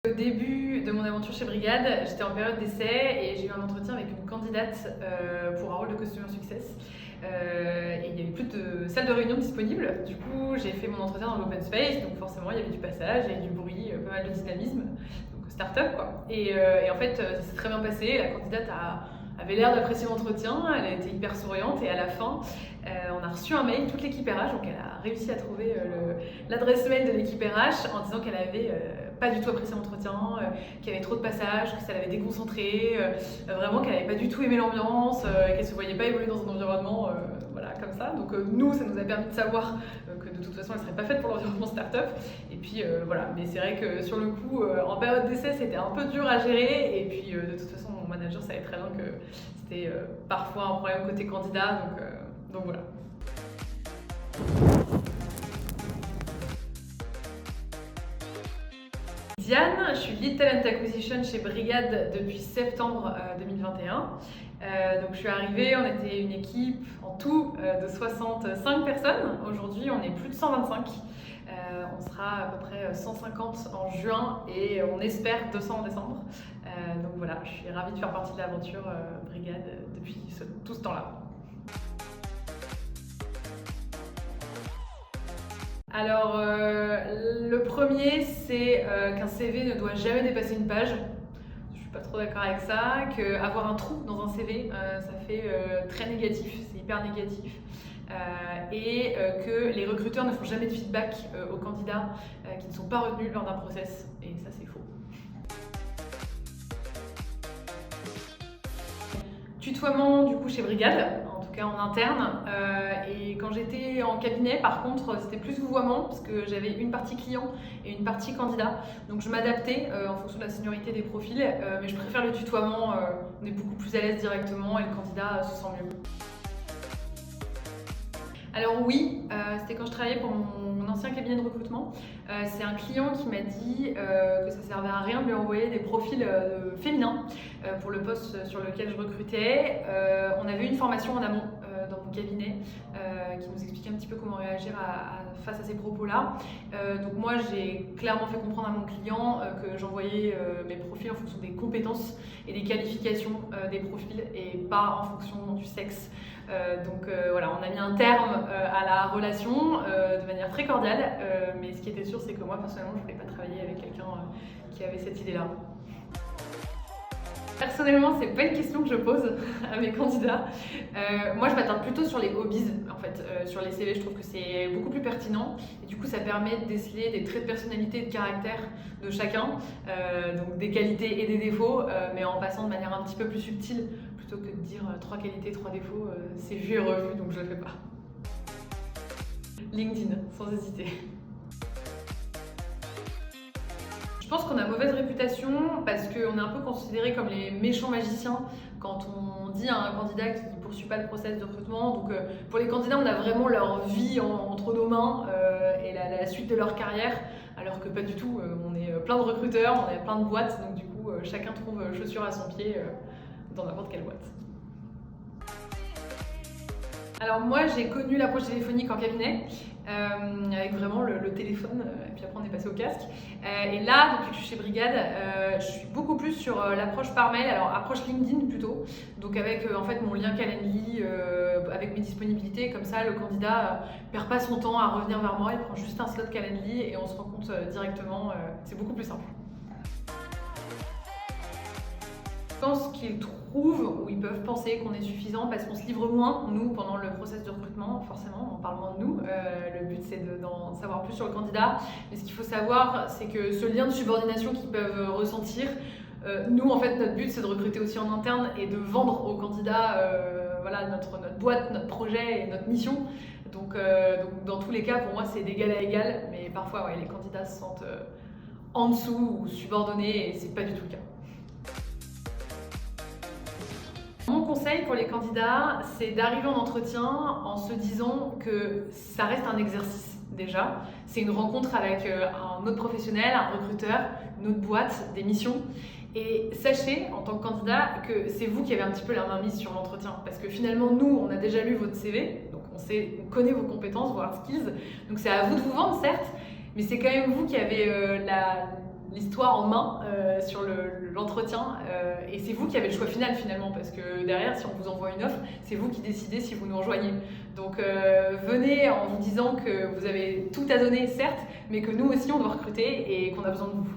Au début de mon aventure chez Brigade, j'étais en période d'essai et j'ai eu un entretien avec une candidate pour un rôle de Customer Success. Et il n'y avait plus de salle de réunion disponible. Du coup, j'ai fait mon entretien dans l'open space, donc forcément, il y avait du passage, il y avait du bruit, pas mal de dynamisme. Donc, start-up quoi. Et en fait, ça s'est très bien passé. La candidate avait l'air d'apprécier l'entretien, elle a été hyper souriante et à la fin, on a reçu un mail, toute l'équipe RH, donc elle a réussi à trouver l'adresse mail de l'équipe RH en disant qu'elle avait pas du tout apprécié l'entretien, qu'il y avait trop de passages, que ça l'avait déconcentrée, vraiment qu'elle n'avait pas du tout aimé l'ambiance, qu'elle se voyait pas évoluer dans un environnement voilà, comme ça. Donc nous, ça nous a permis de savoir que de toute façon, elle serait pas faite pour l'environnement startup. Et puis voilà, mais c'est vrai que sur le coup, en période d'essai, c'était un peu dur à gérer. Et puis de toute façon, mon manager savait très bien que c'était parfois un problème côté candidat. Donc voilà. Diane, je suis Lead Talent Acquisition chez Brigade depuis septembre 2021. Donc je suis arrivée, on était une équipe en tout de 65 personnes. Aujourd'hui, on est plus de 125. On sera à peu près 150 en juin et on espère 200 en décembre. Donc voilà, je suis ravie de faire partie de l'aventure Brigade depuis tout ce temps-là. Alors, le premier, c'est qu'un CV ne doit jamais dépasser une page. Je suis pas trop d'accord avec ça, qu'avoir un trou dans un CV, ça fait très négatif, c'est hyper négatif. Et que les recruteurs ne font jamais de feedback aux candidats qui ne sont pas retenus lors d'un process, et ça c'est faux. Tutoiement du coup chez Brigade, en tout cas en interne, et quand j'étais en cabinet par contre c'était plus vouvoiement parce que j'avais une partie client et une partie candidat, donc je m'adaptais en fonction de la seniorité des profils, mais je préfère le tutoiement, on est beaucoup plus à l'aise directement et le candidat se sent mieux. Alors oui, c'était quand je travaillais pour mon ancien cabinet de recrutement. C'est un client qui m'a dit que ça servait à rien de lui envoyer des profils féminins pour le poste sur lequel je recrutais. On avait une formation en amont dans mon cabinet qui nous expliquait un petit peu comment réagir face à ces propos-là. Donc moi, j'ai clairement fait comprendre à mon client que j'envoyais mes profils en fonction des compétences et des qualifications des profils et pas en fonction du sexe. Donc voilà, on a mis un terme à la relation de manière très cordiale, mais ce qui était sûr, c'est que moi personnellement, je ne voulais pas travailler avec quelqu'un qui avait cette idée-là. Personnellement, c'est pas une question que je pose à mes candidats. Moi, je m'attarde plutôt sur les hobbies. En fait, sur les CV, je trouve que c'est beaucoup plus pertinent. Et du coup, ça permet de déceler des traits de personnalité et de caractère de chacun, donc des qualités et des défauts, mais en passant de manière un petit peu plus subtile, plutôt que de dire 3 qualités, 3 défauts. C'est vu et revu, donc je le fais pas. LinkedIn, sans hésiter. Je pense qu'on a mauvaise réputation parce qu'on est un peu considérés comme les méchants magiciens quand on dit à un candidat qui ne poursuit pas le process de recrutement. Donc pour les candidats, on a vraiment leur vie entre nos mains et la suite de leur carrière, alors que pas du tout. On est plein de recruteurs, on est plein de boîtes, donc du coup chacun trouve chaussure à son pied dans n'importe quelle boîte. Alors moi j'ai connu l'approche téléphonique en cabinet avec vraiment le téléphone et puis après on est passé au casque et là depuis que je suis chez Brigade je suis beaucoup plus sur l'approche par mail, alors approche LinkedIn plutôt, donc avec en fait mon lien Calendly avec mes disponibilités, comme ça le candidat perd pas son temps à revenir vers moi, il prend juste un slot Calendly et on se rencontre directement, c'est beaucoup plus simple. Je pense qu'ils trouvent ou ils peuvent penser qu'on est suffisant parce qu'on se livre moins, nous, pendant le process de recrutement, forcément, on parle moins de nous. Le but, c'est d'en savoir plus sur le candidat. Mais ce qu'il faut savoir, c'est que ce lien de subordination qu'ils peuvent ressentir, nous, en fait, notre but, c'est de recruter aussi en interne et de vendre aux candidats voilà, notre boîte, notre projet et notre mission. Donc dans tous les cas, pour moi, c'est d'égal à égal. Mais parfois, ouais, les candidats se sentent en dessous ou subordonnés et c'est pas du tout le cas. Mon conseil pour les candidats, c'est d'arriver en entretien en se disant que ça reste un exercice déjà. C'est une rencontre avec un autre professionnel, un recruteur, une autre boîte, des missions. Et sachez, en tant que candidat, que c'est vous qui avez un petit peu la main mise sur l'entretien. Parce que finalement, nous, on a déjà lu votre CV, donc on connaît vos compétences, vos hard skills. Donc c'est à vous de vous vendre, certes, mais c'est quand même vous qui avez l'histoire en main sur l'entretien et c'est vous qui avez le choix final finalement parce que derrière si on vous envoie une offre c'est vous qui décidez si vous nous rejoignez donc venez en vous disant que vous avez tout à donner certes mais que nous aussi on doit recruter et qu'on a besoin de vous.